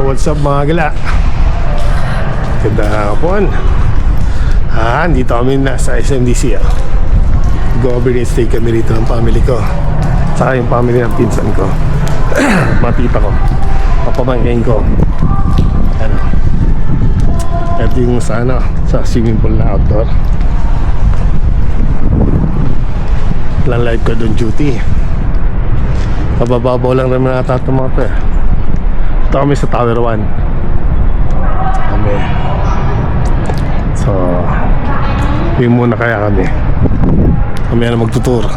what's up mga gala? Ganda hapon. Dito kami nasa SMDC. Go-overnight stay kami rito ng family ko. Saka yung family ng pinsan ko. Mga tita ko, papamangkin ko. Ano, ito yung sa swimming pool na outdoor. Lang lifeguard on duty. Pabababaw lang naman nata ito mga to eh. Ito kami sa Tower 1 kami. So yun muna kaya kami na magtutur.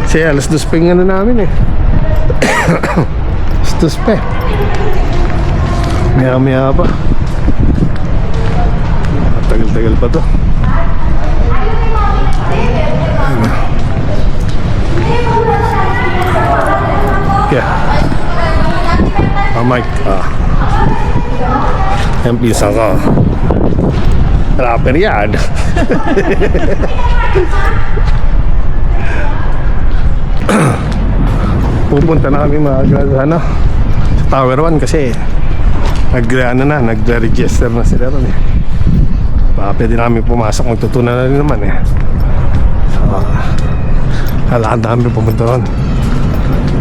Kasi alas 2 pa yung ano namin eh. Alas 2 pa eh. Maya pa. Tagal-tagal pa to. Yeah. Mike. Yan pisa ko. Rapper yan. Pupunta na kami mga sa Tower 1 kasi nag-register na sila ron eh. Pwede namin pumasok, magtutunan na rin naman eh. So, halakad namin pumunta ron.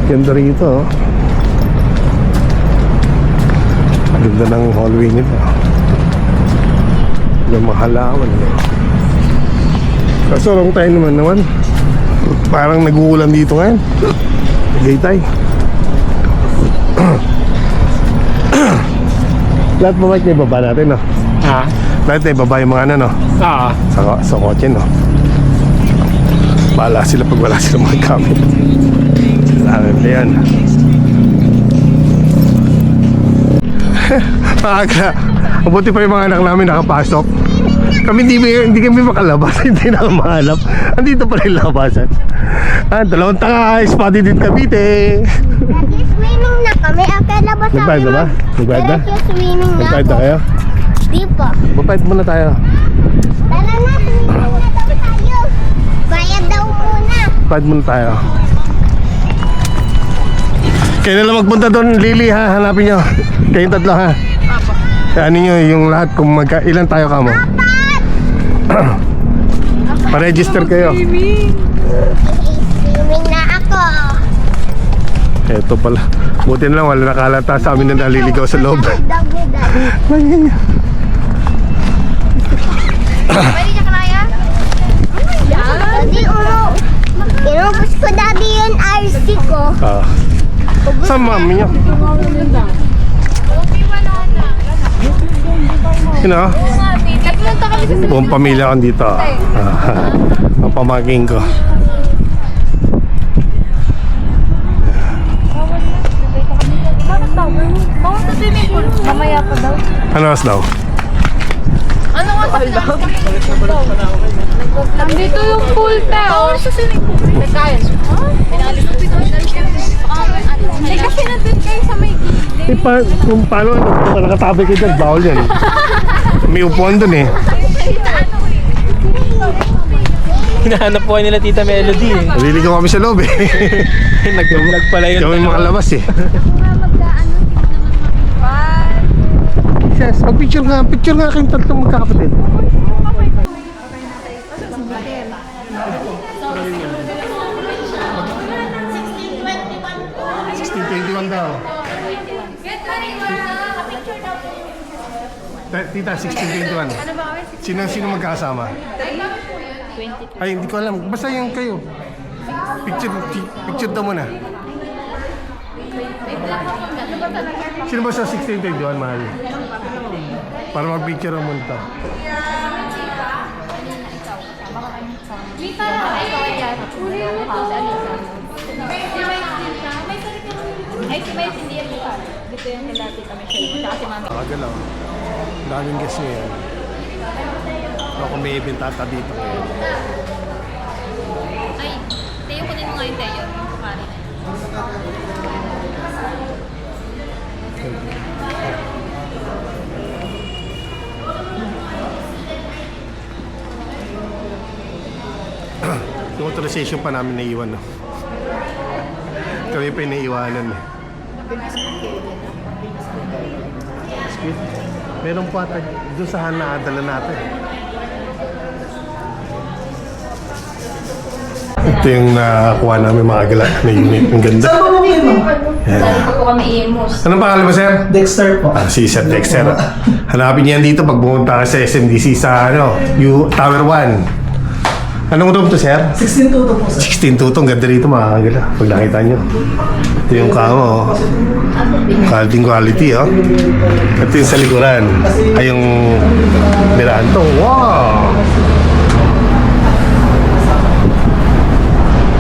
Ganda rito oh. Ganda ng hallway nito. Ganda mga halaman eh. Kaso long time naman parang nag-uulan dito ngayon. Gaytay. Lahat ba na ibaba natin no? Lahat na ibaba yung mga ano no? Sa kotse no? Bahala sila pag wala sila mga gamit. Yan. Mabuti pa yung mga anak namin nakapasok. Kami hindi kami makalabas. Hindi na mahanap. Andito pa rin labasan. Dalawang tanga. Spotted din Cavite. Nag-swimming na kami. Labas sa nagbayad na ba? Nagbayad na? Nagbayad na kayo? Di pa. Magbayad muna tayo. Tara na, swimming na daw tayo. Bayad daw muna. Bayad muna tayo. Kayo na lang magpunta doon, Lily ha, hanapin nyo. Kayong tatlo ha. Ano nyo yung lahat kung ilan tayo ka mo. Pa-register kayo. Swimming na ako. Eto pala. Buti na lang wala nakalata sa amin na naliligaw sa loob. Pwede niya kanaya? Daddy, inubos ko daddy yung RC ko. Saan mami nyo? Buong pamilya ko dito. Ang pamangkin ko. Mamaya pa daw. Ano mas daw? Ano nga daw? Nandito yung pool teo. Sa swimming pool. Nagkain. Kasi nandun kayo sa may gilid. Kung paano nakatabi kayo dyan, bawal yan. May upuan dun eh. Hinahanap po nila Tita Melody eh. Naliligaw kami sa loob eh. Nag-vlog pala yun. Kami makalabas eh. Yes, picture nga kayong tatlong magkakapatid. daw. Tita, 1621. Sino magkasama? 22. Ay, hindi ko alam. Basta yung kayo. Picture daw muna. Sino ba sa 1621, mahal? Para mag-picture ang muna ito. Ay, si Miles hindi yan dito. Dito yung nilapit kami siya. Tsaka si Mami. Nakagalaw. Daming guest ngayon. So, kung may event ata dito ngayon. Ay, Teo, kunin mo nga yung Teo. Yung pari na Yung authorization pa namin naiiwan, no? Kami pa yung naiiwanan, eh. biscuit. Meron po ata doon sa nakadala natin. Ito yung nakakuha namin mga gala na unit. Ang ganda. Saan po namin mo? Yan. Ito po kami imus. Anong pangalan mo, sir? Dexter po. Si Sir Dexter. Hanapin niyan dito pag pumunta ka sa SMDC sa Tower 1. Anong room to, sir? 16 tuto po, sir. 16 tutong. Ganda rito mga kagala. Pag nakita nyo. Ito yung kama, oh. Quality, oh. Ito yung sa likuran. Ay, yung Miranto. Wow!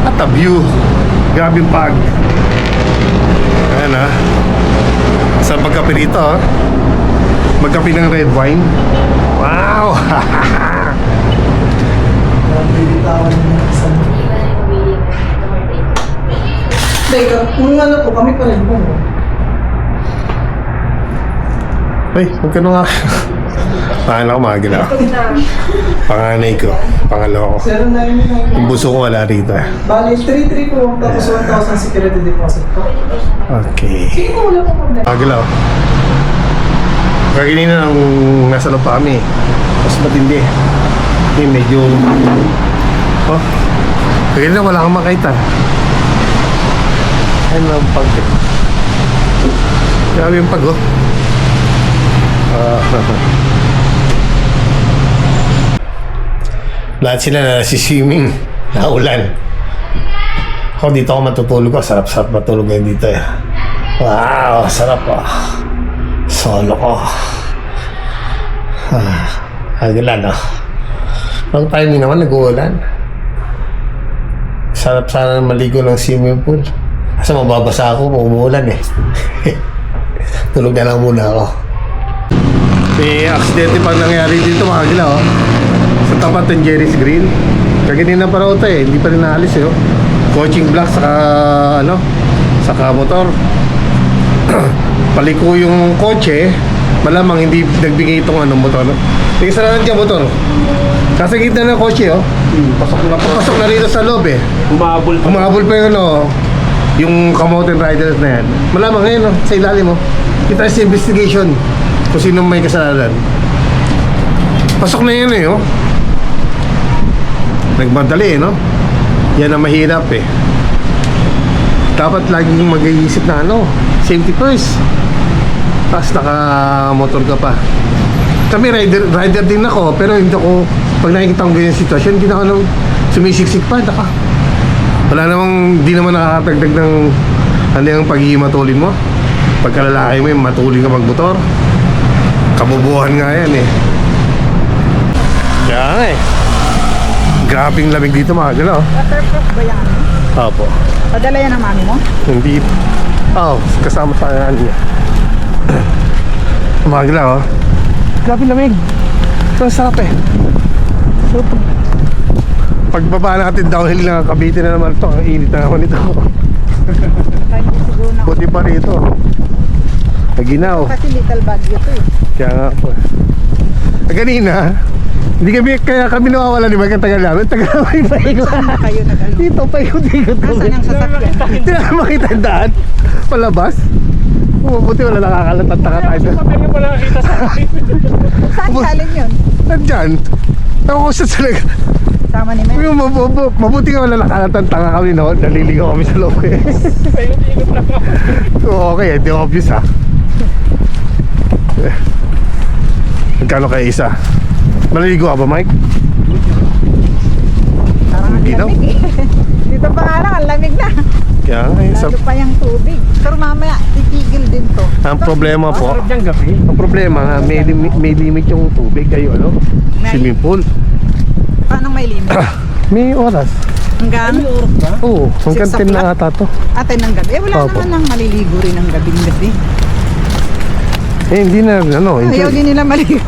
At a view. Grabe yung pag. Ayan, ah. Sa pagkape rito, oh. Magkape ng red wine. Wow! Bibitawan niyo sa... Teka, kung ano po, kami pa rin po. Ay, huwag ka na nga. Pangalan ko mga gila. Panganay ko. Pangalawa ko. 0999. Yung buso ko wala rito. Bali, 33 po. Tapos 1,000 security deposit po. Okay. Sige po, wala po problema. Mga gila. Kaginina nang nasa loob pa kami. Mas matindi. Hindi, medyo... Oh. Kaginina wala kang makita. Ayun ang pag. Grabe yung pag, oh. Lahat sila na swimming na ulan. Ako dito ako matutulog ko. Sarap-sarap matulog ngayon dito eh. Wow, sarap ah. Solo ko. Agilan ah. Long time naman nag-uulan. Sarap sana maligo ng swimming pool. Kasi mababasa ako kung umuulan eh. Tulog na lang muna ako. May aksidente pang nangyari dito mga gila, oh. Sa tapat ng Jerry's Grill. Kaganina pa raw ito eh, hindi pa rin naalis eh, oh. Coaching block saka saka motor. Paliko yung kotse, malamang hindi nagbigay itong motor. Isa na lang dyan motor. Kasi gitna ng kotse, oh. Pasok na rito sa loob eh. Umabol pa yung yung kamoten riders na yan. Malamang ngayon, sa ilalim mo. Kita sa investigation kung sino may kasalanan. Pasok na yan eh, oh. Nagmadali eh, no? Yan ang mahirap eh. Dapat laging mag-iisip na safety first. Tapos naka-motor ka pa. Kami rider din ako, pero hindi ako, pag nakikita ko ganyan sitwasyon, hindi na ako sumisiksik pa. Wala namang, di naman nakakatagdag ng yung paghihimatulin mo. Pagkalalaki mo yung matulin ka magmotor. Kabubuhan nga yan eh. Kaya nga eh. Grabing lamig dito mga gala, oh. Waterproof ba yan? Opo. Padala yan ng mami mo? Hindi. Kasama sa niya. Mga gala, oh. Grabing lamig. Ito ang sarap eh. So, pagbaba natin downhill na Cavite na naman ito. Ang init na naman ito. Kaya hindi siguro na. Buti pa rito. Naginaw. Kasi little bagyo to eh. Kaya nga po. Kanina, hindi kami nawawala ni Mike ang tagal namin. Tagal namin paikot. Saan kayo nag-ano? Dito paikot-ikot kami. Nasaan ang sasakyan? Hindi na makita ang daan. Palabas. Buti wala nakakalatang-taka tayo. Saan galing yun? Nandyan. Ako ko sa talaga. Sama ni Mel? Mabuti nga wala nakalatang-taka kami, no? Naliligaw kami sa loob eh. Okay, hindi obvious ha. Magkano kayo isa? Maliligo ka ba, Mike? Parang ang Ginaw? lamig eh. Dito pa nga lang, ang lamig na. Kaya nga, Lalo pa yung tubig. Pero mamaya, titigil din to. ang problema po, ang problema, may limit yung tubig kayo, May- swimming pool. Paano may limit? May oras. Hanggang? Oo, hanggang 10 6 na ata to. Ate ng gabi. Eh, wala Opo. naman nang maliligo rin ng gabing-gabi. Eh, hindi na, Ayaw enjoy. din nila maligo.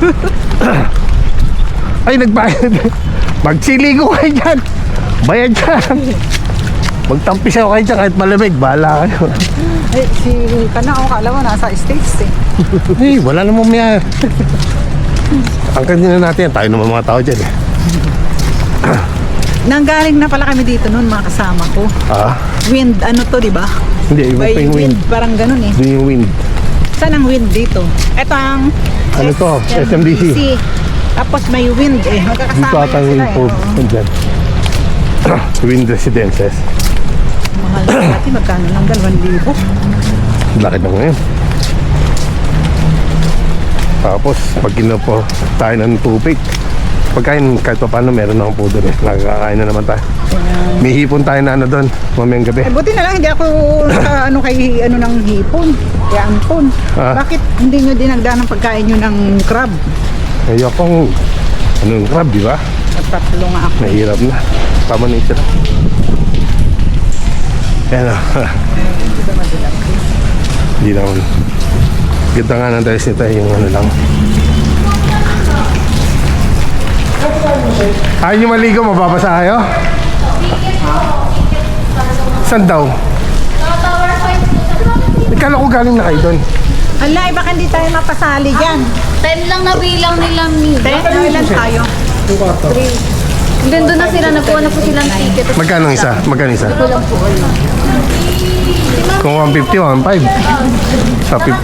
Ay, nagbayad. Magsiligo kayo dyan. Bayad dyan. Magtampis ako kayo dyan kahit malamig. Bahala kayo. Eh, si Kana, kala mo nasa States eh. Eh, wala namang may... Ang kanina natin, tayo naman mga tao dyan eh. Nanggaling na pala kami dito noon, mga kasama ko. Ah, Wind, ano to, di ba? hindi, iba By pa yung wind. parang ganun eh. Doon yung wind. Saan ang wind dito? Ito ang Ano to? SMDC. Tapos may wind eh. Magkakasama Dito ata yan yung sila eh. food. Oo. Andyan. Wind Residences. Mahal na dati. Magkano lang? 2,000. Laki na ngayon. Tapos, pag po tayo ng tubig, pagkain kahit pa paano meron akong po doon eh. Nakakain na naman tayo. May hipon tayo na ano doon, mamayang gabi. Eh, buti na lang hindi ako sa ng hipon. Kaya ampon. Ah. Bakit hindi nyo dinagdagan ng pagkain nyo ng crab? Ayokong, anong crab, di ba? At tatlo nga ako. Nahirap na. Tama na isa. Ayan o. Hindi naman. Ganda nga ng dress nito yung ano lang. Ayaw nyo maligo, mababasa kayo? Saan daw? Ikala ko galing na kayo doon. Ala, baka hindi tayo mapasali dyan. 10 lang na bilang nila Mi. Ilan tayo? Then doon na sila, nakuha na po silang ticket. Magkano isa? Magkano isa? Kung 150, 1.5. Sa 10.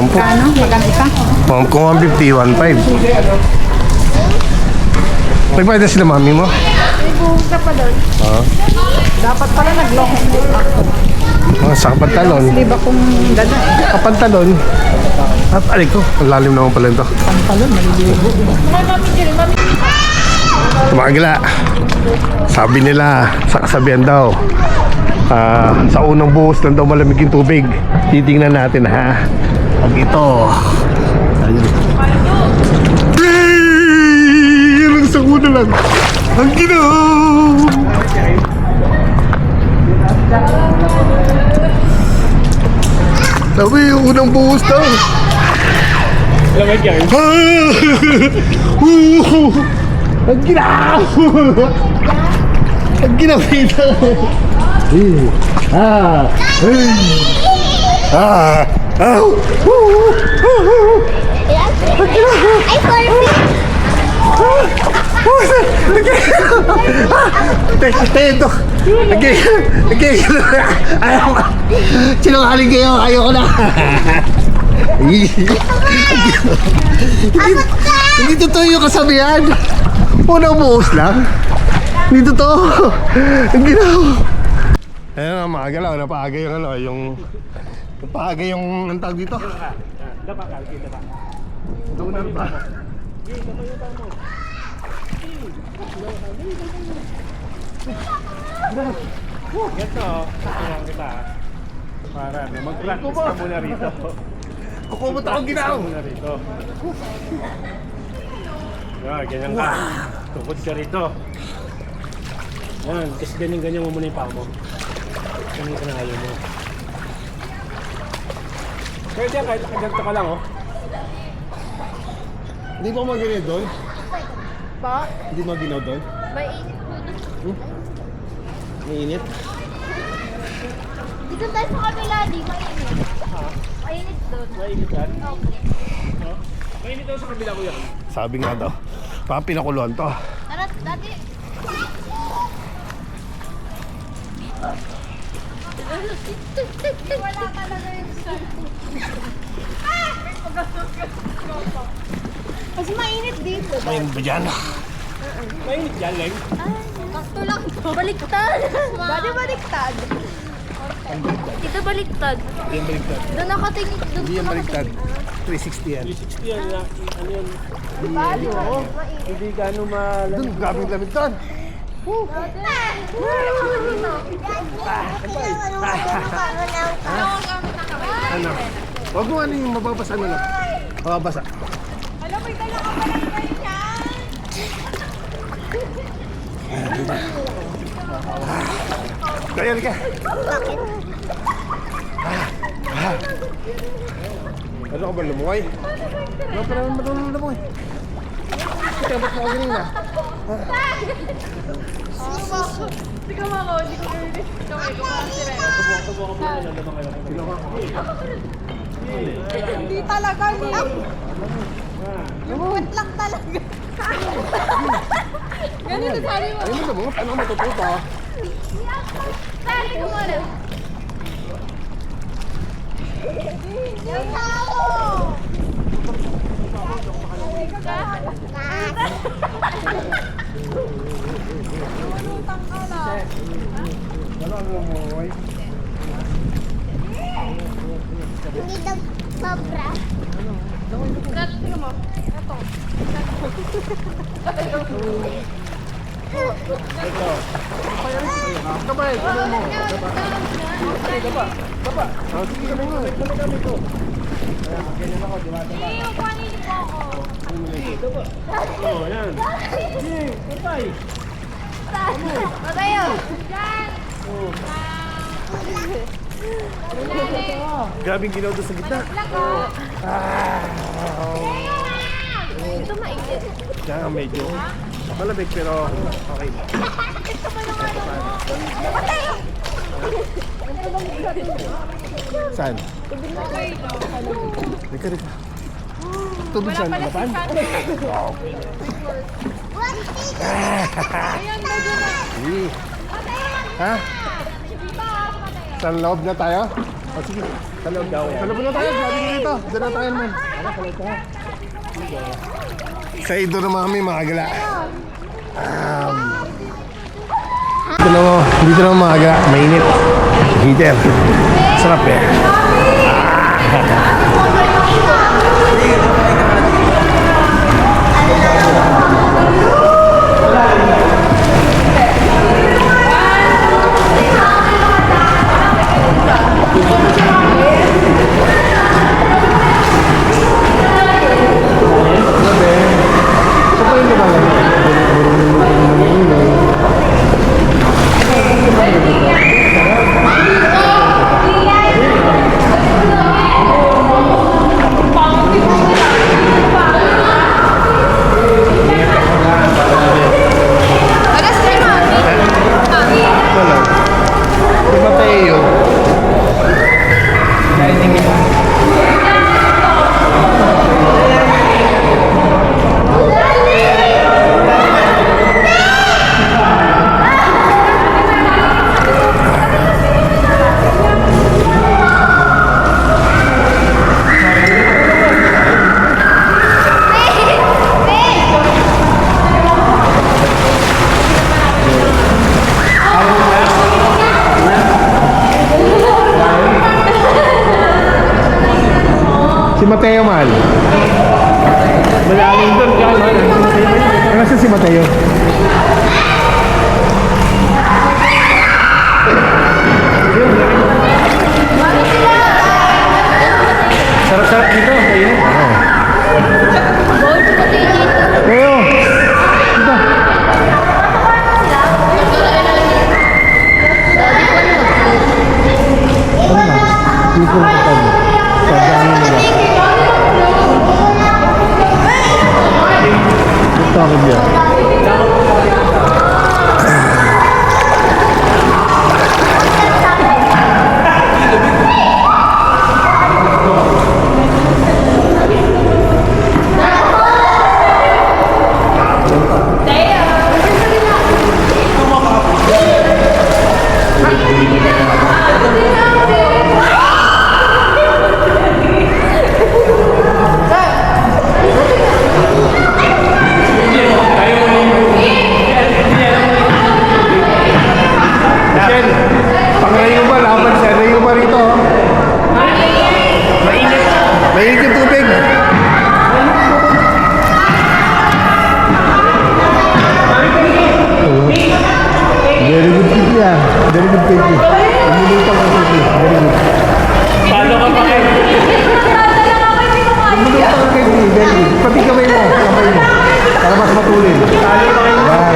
Ano? Magkano isa? Kung 150, 1.5. Nagbayad na sila mami mo? May buhok na pa doon. Dapat pala nag-long sleeve ako. Sa pantalon. Di ba kung gano'n eh? Kapantalon. At alay ko, ang lalim naman pala ito. Pantalon, maliligo. Mga gila, sabi nila sa kasabihan daw, sa unang buhos lang daw malamig yung tubig. Titingnan natin ha. Pag ito, ayun. Yan sa una lang. Ang ginaw. Sabi yung unang buhos daw. Lamig yan. Ang ginaw! Ang ginaw dito! Ay, Teto! Ayaw ko! Sinungaling kayo! Ayaw ko na! Hindi totoo yung kasabihan! Unang buhos lang! Hindi totoo! Ang ginaw! Ayun nga mga galaw, napaaga yung ano, napaaga yung ang tawag dito. Donar ba? Ito, tingnan kita. Para na mag-practice ka muna rito. Kukumot akong ginaw! Muna rito. Yan, ganyan ka. Tukod ka rito. Yan, kasi ganyan-ganyan mo muna yung paa mo. Ganyan ka na ayaw mo. Pwede yan, kahit nakaganto ka lang, oh. Hindi ba maginaw doon? Pa? Hindi maginaw doon? May init po doon. Mainit? Dito tayo sa kabila, di mainit. Mainit doon. Mainit yan? Okay. Mainit daw sa kabila ko yan. Sabi nga daw, parang pinakuluan to. Tara, dati. Wala talaga yung Kasi mainit dito. Mainit ba dyan? Mainit yan, Leng. Sakto lang to. Baliktad. Bali baliktad. Dito baliktad. Hindi yan baliktad. Doon nakatingin. Hindi yan baliktad. 360 yan. 360 yan, ano yan? Bali. Hindi gano'ng malamig. Doon, grabe yung lamig doon. Ano? Huwag mo ano yung mababasa na lang. Mababasa. Alam mo, dala ka pala kayo Kaya ka. Ano ka ba lumukay? Ano pa naman marunong lumukay? Ikaw ba't mo ganyan na? Hindi ka mako, hindi ko ganyan. Hindi talaga, hindi. Yung lang talaga. Ganito sabi mo. Ayun mo sa mga, paano ka matututo? Sabi ko muna. Yung tao! Hindi daw sobra. Oh, yan. Sige, patay. Patayo! Grabe yung ginawa doon sa gitna. Ito maigit. Kaya medyo malamig pero okay. Patayo! Saan? Rika. Tubig saan? Lapan? Ha? Sa loob na tayo? O sige, sa loob daw. Sa loob na tayo, grabe na dito. Doon na tayo naman. Sa ido naman kami mga gala. Dito naman mga gala, mainit. Heater. Sarap eh. Si Mateo mahal. Malalim doon, kaya mahal. Nasaan si Mateo? Sarap-sarap dito. Ayun. Mateo! Dito. Dito na ito. Sa dami nila. Ito ako dyan. Pangayin mo ba? Laban siya. Rayo ba rito? Mainit yung tubig. Very good pipi ah. Very good pipi. Umulutang ang pipi. Very good. Paano ka pa kayo? Umulutang ang pipi. Very good. Pati kamay mo. Kamay mo. Para mas matulin. Wow.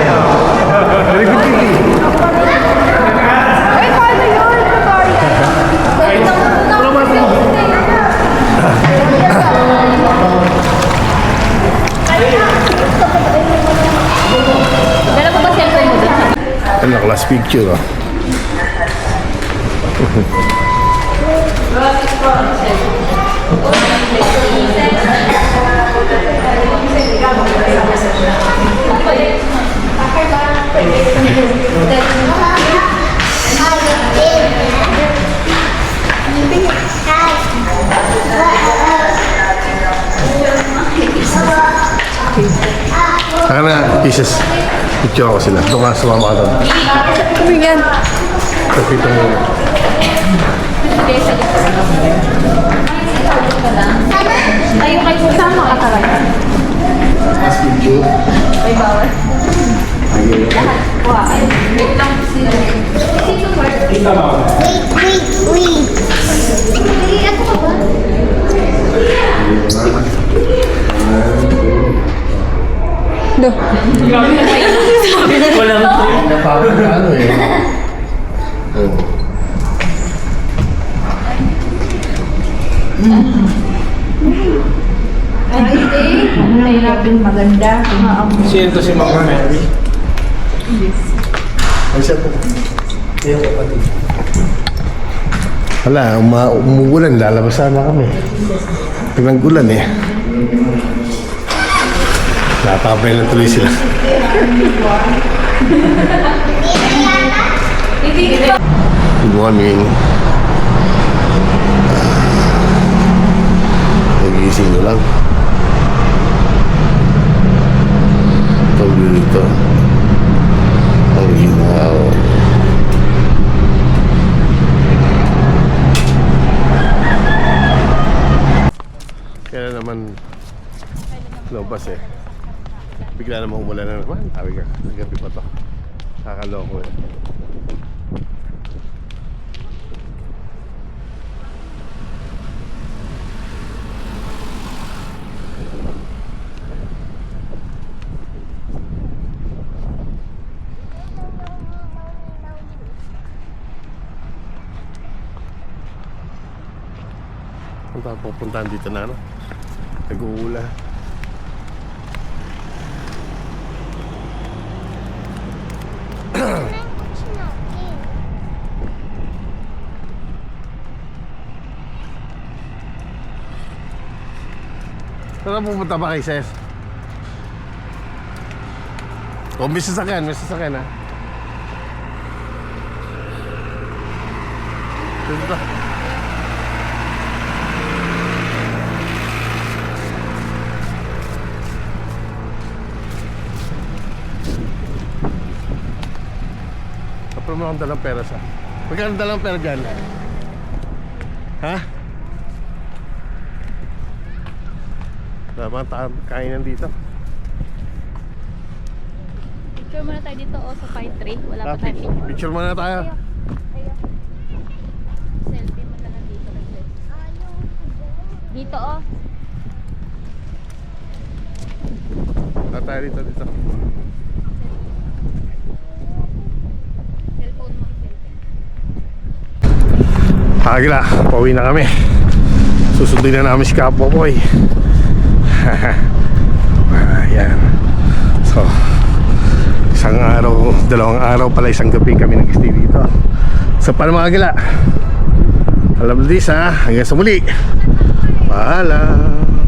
Very good pipi. Ano, class picture ah. Hi. Saka na, pieces. Picture ako sila. Doon ka, sumama ka doon. Tumingin. Kapito mo. Okay, sa tayo kayo sama ka talaga. Mas picture. May bawal. Lahat. Wow. Wait lang sila. Wait. Ano ka ba? No. Napapag na ano eh. Oo. Nahirapin maganda. Sino to si Mama Mary? Ay, siya po. Siya po pati. Wala, umuulan. Lalabas sana kami. Pinag-ulan eh. Napapay na tuloy sila. Good morning. Nagising ko lang. Pag-uwi dito. Ang ginawa. Kaya naman lumabas eh. Bigla namang umulan na naman. Sabi ka, gabi pa to. Kakaloko eh. Ang tawag pupuntahan dito na ano? Nag-uula. Saan pupunta ba kay Ses? O, may sasakyan ha? Dito. Kapag mo akong dalang pera sa. Magkano dalang pera dyan? Ha? Wala bang kainan dito? Picture muna tayo dito sa pine tree. Wala pa Traffic. tayo picture. Picture muna tayo. Selfie mo na lang dito. Dito Tayo dito. Cellphone mo. Agila, pauwi na kami. Susundin na namin si Kapo Boy. Ayan. So, isang araw, dalawang araw pala, isang gabi kami nag-stay dito. So, para mga agila, alam na this ha. Hanggang sa muli. Paalam.